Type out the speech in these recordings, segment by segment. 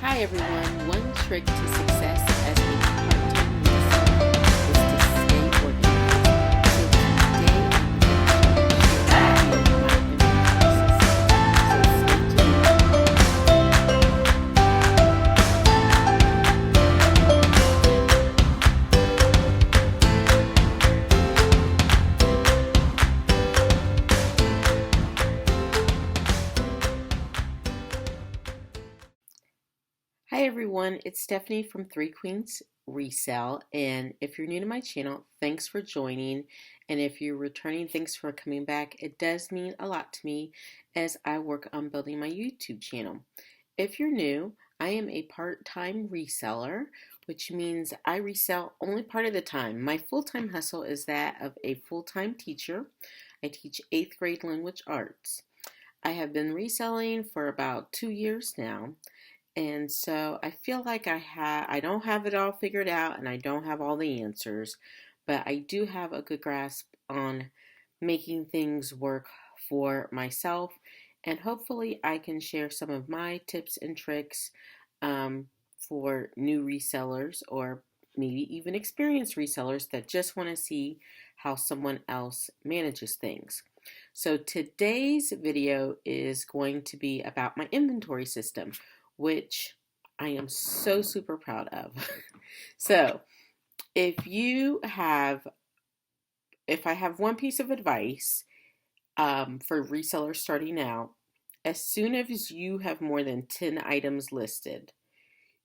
Hi everyone, one trick to success as a part-time reseller is to stay organized. So today I'm going to share with you my inventory system. So stay tuned. Hi everyone, it's Stephanie from Three Queens Resale, and if you're new to my channel, thanks for joining, and if you're returning, thanks for coming back. It does mean a lot to me as I work on building my YouTube channel. If you're new, I am a part-time reseller, which means I resell only part of the time. My full-time hustle is that of a full-time teacher. I teach 8th grade language arts. I have been reselling for about 2 years now. And so I feel like I don't have it all figured out and I don't have all the answers, but I do have a good grasp on making things work for myself. And hopefully I can share some of my tips and tricks for new resellers or maybe even experienced resellers that just want to see how someone else manages things. So today's video is going to be about my inventory system, which I am so super proud of. So if I have one piece of advice for resellers starting out, as soon as you have more than 10 items listed,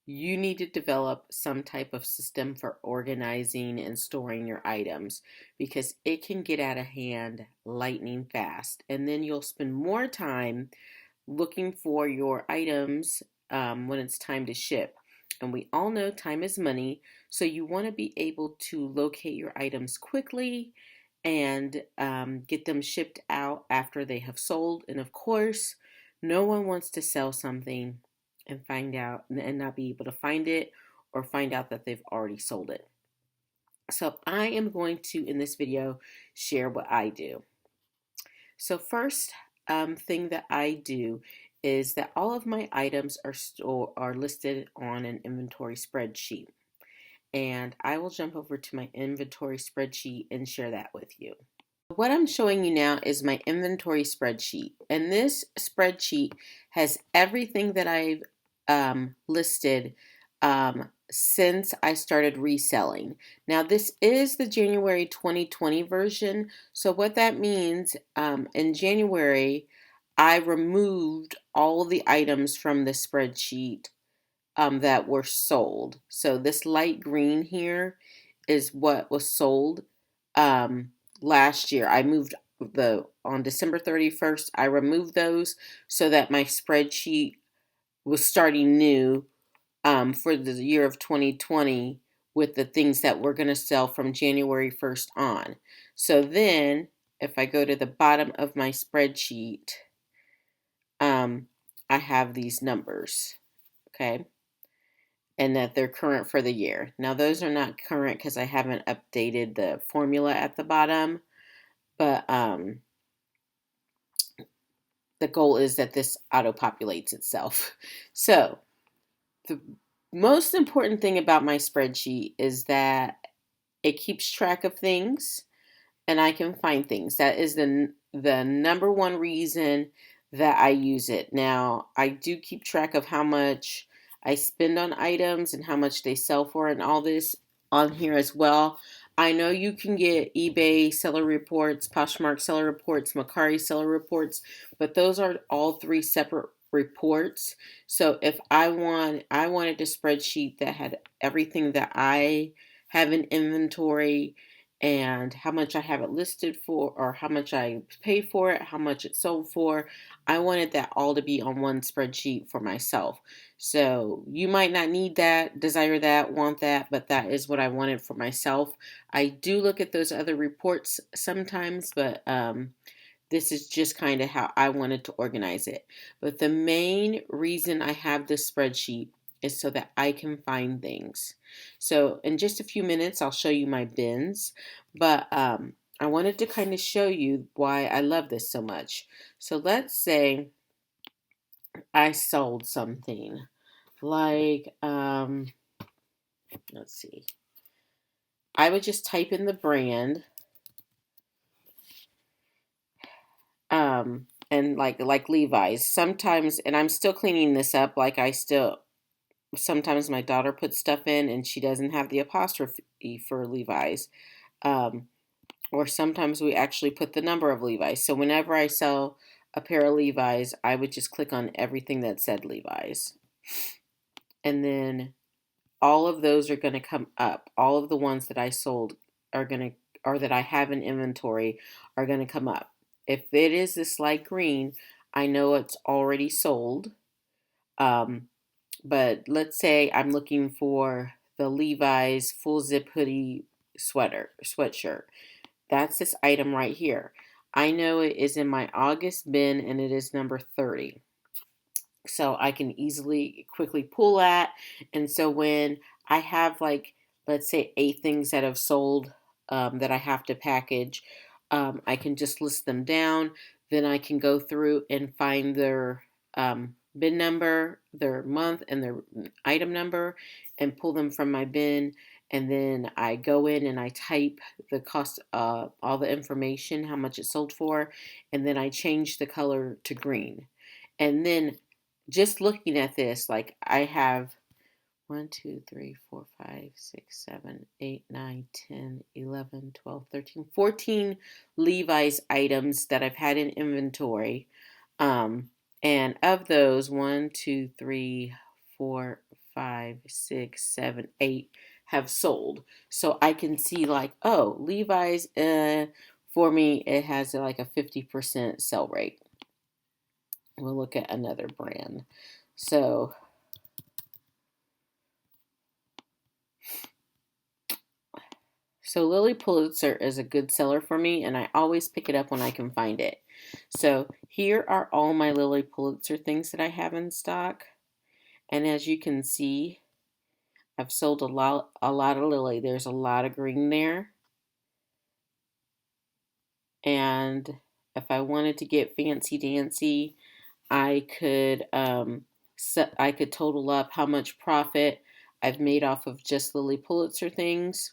you need to develop some type of system for organizing and storing your items because it can get out of hand lightning fast. And then you'll spend more time looking for your items when it's time to ship. And we all know time is money, so you want to be able to locate your items quickly and get them shipped out after they have sold. And of course, no one wants to sell something and find out and not be able to find it or find out that they've already sold it. So I am going to, in this video, share what I do. So first thing that I do is that all of my items are listed on an inventory spreadsheet. And I will jump over to my inventory spreadsheet and share that with you. What I'm showing you now is my inventory spreadsheet. And this spreadsheet has everything that I've listed since I started reselling. Now this is the January 2020 version. So what that means, in January, I removed all the items from the spreadsheet that were sold. So this light green here is what was sold last year. I moved on December 31st, I removed those so that my spreadsheet was starting new for the year of 2020 with the things that we're going to sell from January 1st on. So then if I go to the bottom of my spreadsheet, I have these numbers, okay? And that they're current for the year. Now those are not current because I haven't updated the formula at the bottom, but the goal is that this auto-populates itself. So the most important thing about my spreadsheet is that it keeps track of things and I can find things. That is the number one reason that I use it. Now, I do keep track of how much I spend on items and how much they sell for and all this on here as well. I know you can get eBay seller reports, Poshmark seller reports, Mecari seller reports, but those are all three separate reports. So if I wanted a spreadsheet that had everything that I have in inventory and how much I have it listed for, or how much I paid for it, how much it sold for. I wanted that all to be on one spreadsheet for myself. So you might not need that, desire that, want that, but that is what I wanted for myself. I do look at those other reports sometimes, but this is just kind of how I wanted to organize it. But the main reason I have this spreadsheet is so that I can find things. So in just a few minutes, I'll show you my bins, but I wanted to kind of show you why I love this so much. So let's say I sold something like, let's see. I would just type in the brand, and like Levi's. Sometimes, and I'm still cleaning this up. Sometimes my daughter puts stuff in and she doesn't have the apostrophe for Levi's. Or sometimes we actually put the number of Levi's. So whenever I sell a pair of Levi's, I would just click on everything that said Levi's. And then all of those are going to come up. All of the ones that I sold are going to, or that I have in inventory, are going to come up. If it is this light green, I know it's already sold. But let's say I'm looking for the Levi's full zip hoodie sweatshirt. That's this item right here. I know it is in my August bin and it is number 30. So I can quickly pull that. And so when I have, like, let's say 8 things that have sold, that I have to package, I can just list them down. Then I can go through and find their bin number, their month, and their item number, and pull them from my bin. And then I go in and I type the cost, all the information, how much it sold for, and then I change the color to green. And then just looking at this, like, I have 1, 2, 3, 4, 5, 6, 7, 8, 9, 10, 11, 12, 13, 14 Levi's items that I've had in inventory. And of those, 1, 2, 3, 4, 5, 6, 7, 8 have sold. So I can see, like, oh, Levi's, for me, it has like a 50% sell rate. We'll look at another brand. So Lily Pulitzer is a good seller for me, and I always pick it up when I can find it. So here are all my Lily Pulitzer things that I have in stock. And as you can see, I've sold a lot of Lily. There's a lot of green there. And if I wanted to get fancy dancy, I could total up how much profit I've made off of just Lily Pulitzer things.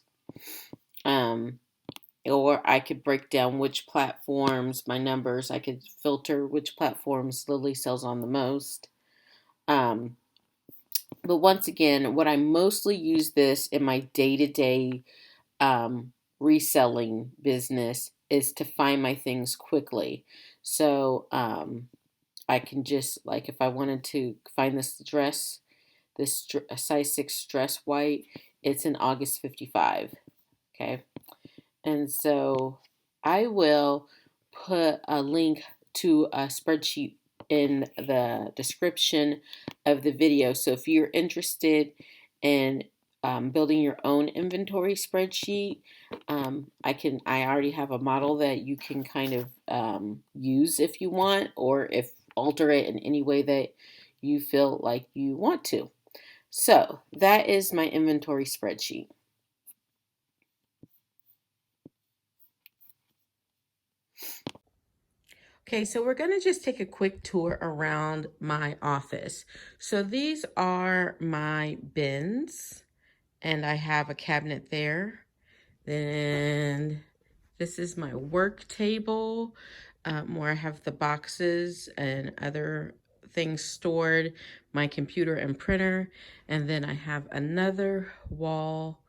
Or I could break down which platforms, my numbers, I could filter which platforms Lily sells on the most. But once again, what I mostly use this in my day-to-day reselling business is to find my things quickly. So I can just, like, if I wanted to find this dress, a size 6 dress white, it's in August 55. Okay. And so I will put a link to a spreadsheet in the description of the video. So if you're interested in building your own inventory spreadsheet, I already have a model that you can kind of use if you want, or if alter it in any way that you feel like you want to. So that is my inventory spreadsheet. Okay, so we're going to just take a quick tour around my office. So these are my bins, and I have a cabinet there. Then this is my work table, where I have the boxes and other things stored, my computer and printer. And then I have another wall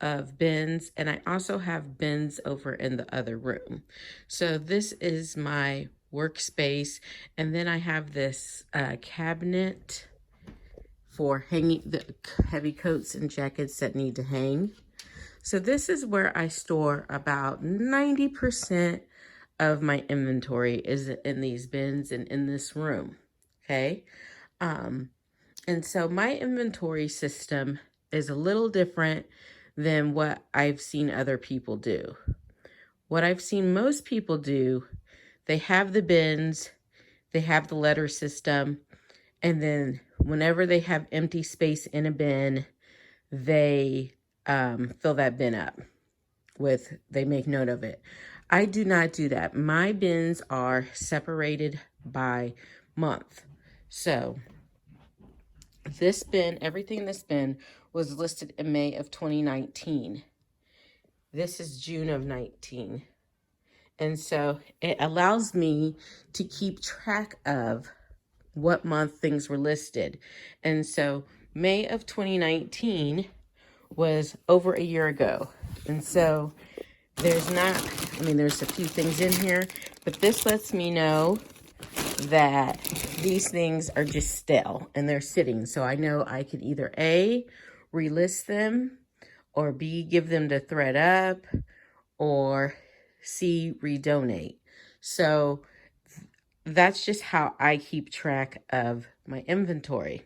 of bins, and I also have bins over in the other room. So this is my workspace, and then I have this cabinet for hanging the heavy coats and jackets that need to hang. So this is where I store about 90% of my inventory is in these bins and in this room. Okay. And so my inventory system is a little different than what I've seen other people do. What I've seen most people do, they have the bins, they have the letter system, and then whenever they have empty space in a bin, they fill that bin up they make note of it. I do not do that. My bins are separated by month. So this bin, everything in this bin was listed in May of 2019. This is June of 19. And so it allows me to keep track of what month things were listed. And so May of 2019 was over a year ago. And so there's a few things in here, but this lets me know that these things are just stale and they're sitting. So I know I could either A, relist them, or B, give them to ThreadUp, or C, redonate. So that's just how I keep track of my inventory.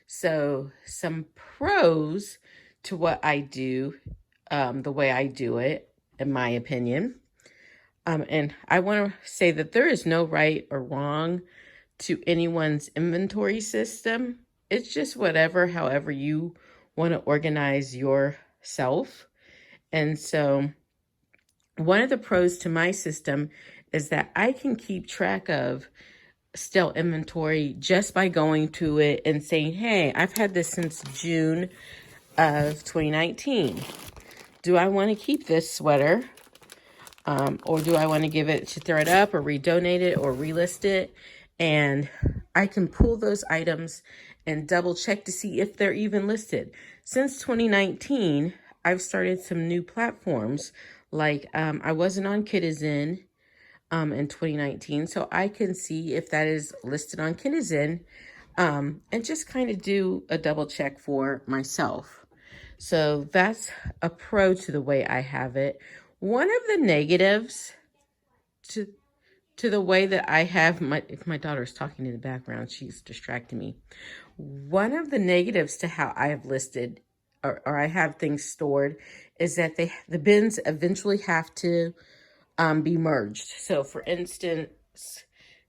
So some pros to what I do, the way I do it, in my opinion. And I want to say that there is no right or wrong to anyone's inventory system. It's just however you want to organize yourself. And so one of the pros to my system is that I can keep track of stale inventory just by going to it and saying, hey, I've had this since June of 2019. Do I want to keep this sweater? Or do I want to give it to ThreadUp or redonate it or relist it? And I can pull those items and double check to see if they're even listed. Since 2019, I've started some new platforms. Like I wasn't on Kidizen in 2019, so I can see if that is listed on Kidizen and just kind of do a double check for myself. So that's a pro to the way I have it. One of the negatives to the way that I have if my daughter's talking in the background, she's distracting me. One of the negatives to how I have listed or I have things stored is that the bins eventually have to be merged. So for instance,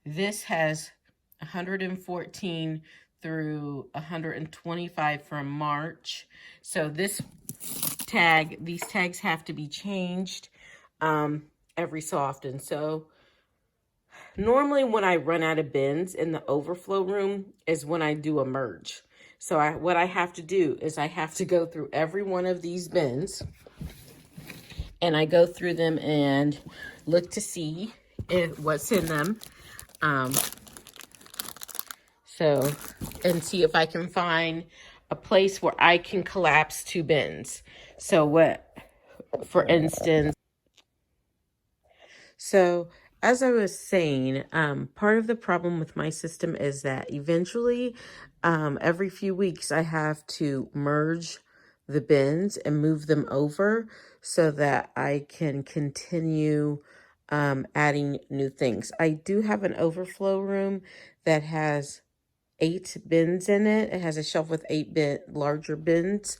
this has 114 through 125 from March. So these tags have to be changed every so often. So normally when I run out of bins in the overflow room is when I do a merge. So what I have to do is I have to go through every one of these bins and I go through them and look to see what's in them. And see if I can find a place where I can collapse two bins. So for instance, as I was saying, part of the problem with my system is that eventually, every few weeks, I have to merge the bins and move them over so that I can continue adding new things. I do have an overflow room that has 8 bins in it. It has a shelf with 8 larger bins.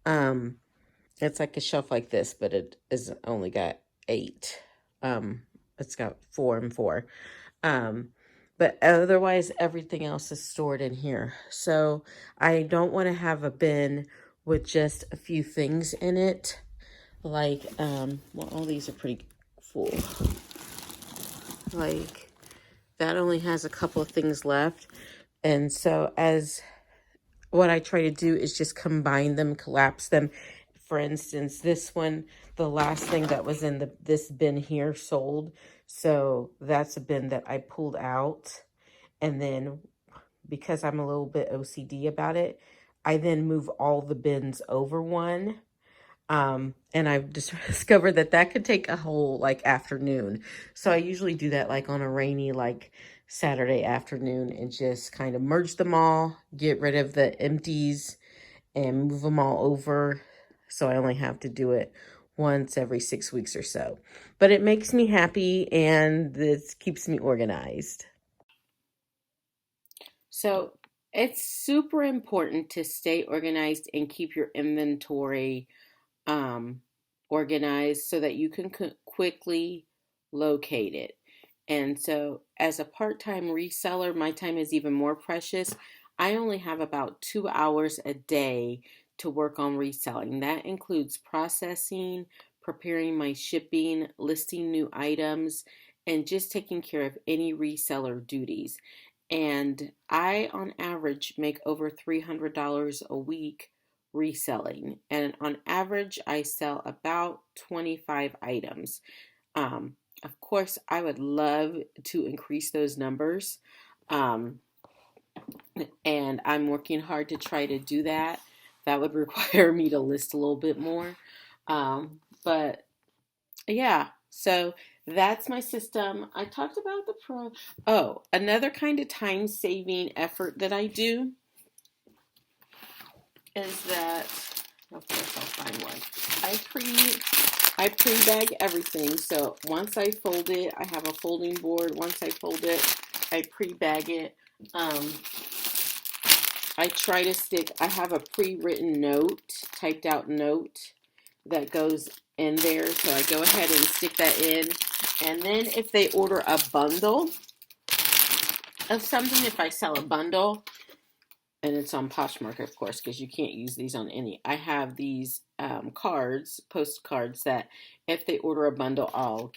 It's like a shelf like this, but it is only got 8. It's got 4 and 4. But otherwise, everything else is stored in here. So I don't want to have a bin with just a few things in it. Like, all these are pretty full. Like, that only has a couple of things left. And so what I try to do is just combine them, collapse them. For instance, this one, the last thing that was in this bin here sold. So that's a bin that I pulled out. And then because I'm a little bit OCD about it, I then move all the bins over one. And I've just discovered that could take a whole afternoon. So I usually do that on a rainy Saturday afternoon and just kind of merge them all, get rid of the empties and move them all over. So I only have to do it once every 6 weeks or so. But it makes me happy and this keeps me organized. So it's super important to stay organized and keep your inventory organized so that you can quickly locate it. And so as a part-time reseller, my time is even more precious. I only have about 2 hours a day to work on reselling. That includes processing, preparing my shipping, listing new items, and just taking care of any reseller duties. And I, on average, make over $300 a week reselling. And on average, I sell about 25 items. Of course, I would love to increase those numbers. Um, and I'm working hard to try to do that. That would require me to list a little bit more. But yeah, so that's my system. I talked about the pro. Oh, another kind of time saving effort that I do is that, of course, I'll find one. I pre-bag everything. So once I fold it, I have a folding board. Once I fold it, I pre-bag it. I try to stick, I have a pre-written note, typed out note that goes in there. So I go ahead and stick that in. And then if they order a bundle of something, if I sell a bundle, and it's on Poshmark, of course, because you can't use these on any. I have these cards, postcards, that if they order a bundle, I'll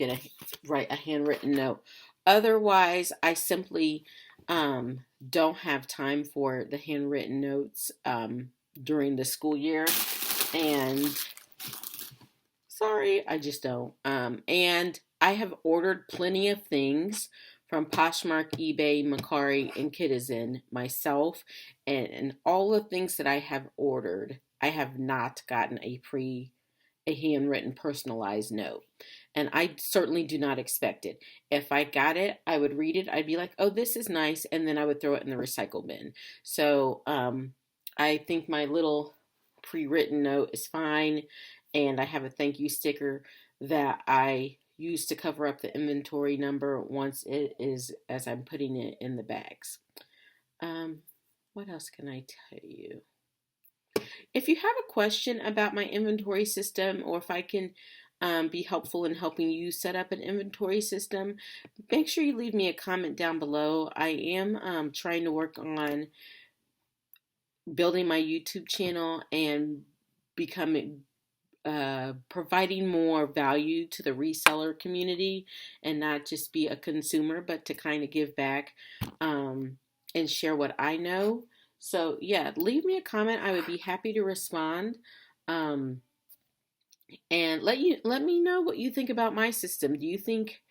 write a handwritten note. Otherwise, I simply don't have time for the handwritten notes during the school year, and sorry, I just don't. And I have ordered plenty of things from Poshmark, eBay, Mecari, and Kidizen myself, and all the things that I have ordered, I have not gotten a handwritten personalized note. And I certainly do not expect it. If I got it, I would read it. I'd be like, oh, this is nice. And then I would throw it in the recycle bin. So I think my little pre-written note is fine. And I have a thank you sticker that I use to cover up the inventory number once it is, as I'm putting it in the bags. What else can I tell you? If you have a question about my inventory system, or if I can be helpful in helping you set up an inventory system, make sure you leave me a comment down below. I am trying to work on building my YouTube channel and becoming providing more value to the reseller community, and not just be a consumer, but to kind of give back and share what I know. So yeah, leave me a comment. I would be happy to respond. And let me know what you think about my system. Do you think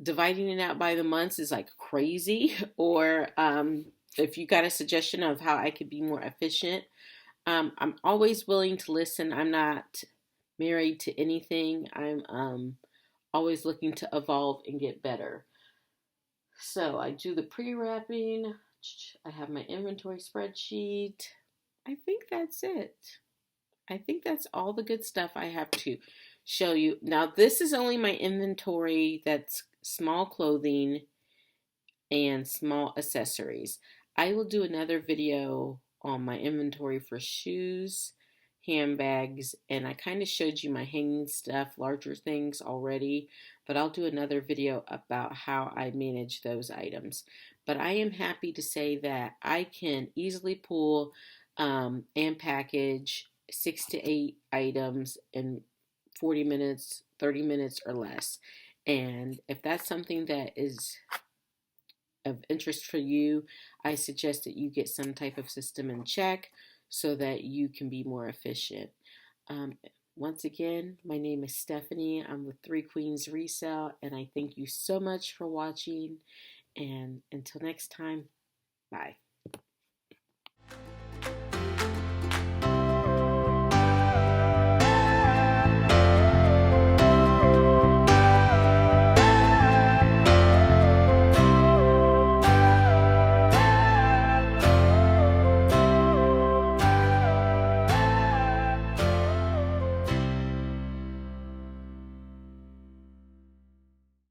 dividing it out by the months is like crazy? Or if you got a suggestion of how I could be more efficient, I'm always willing to listen. I'm not married to anything. I'm always looking to evolve and get better. So I do the pre-wrapping. I have my inventory spreadsheet. I think that's it. I think that's all the good stuff I have to show you. Now, this is only my inventory that's small clothing and small accessories. I will do another video on my inventory for shoes, handbags, and I kind of showed you my hanging stuff, larger things already, but I'll do another video about how I manage those items. But I am happy to say that I can easily pull and package 6 to 8 items in 40 minutes, 30 minutes or less. And if that's something that is of interest for you, I suggest that you get some type of system in check so that you can be more efficient. Once again, my name is Stephanie. I'm with Three Queens Resale, and I thank you so much for watching. And until next time, bye.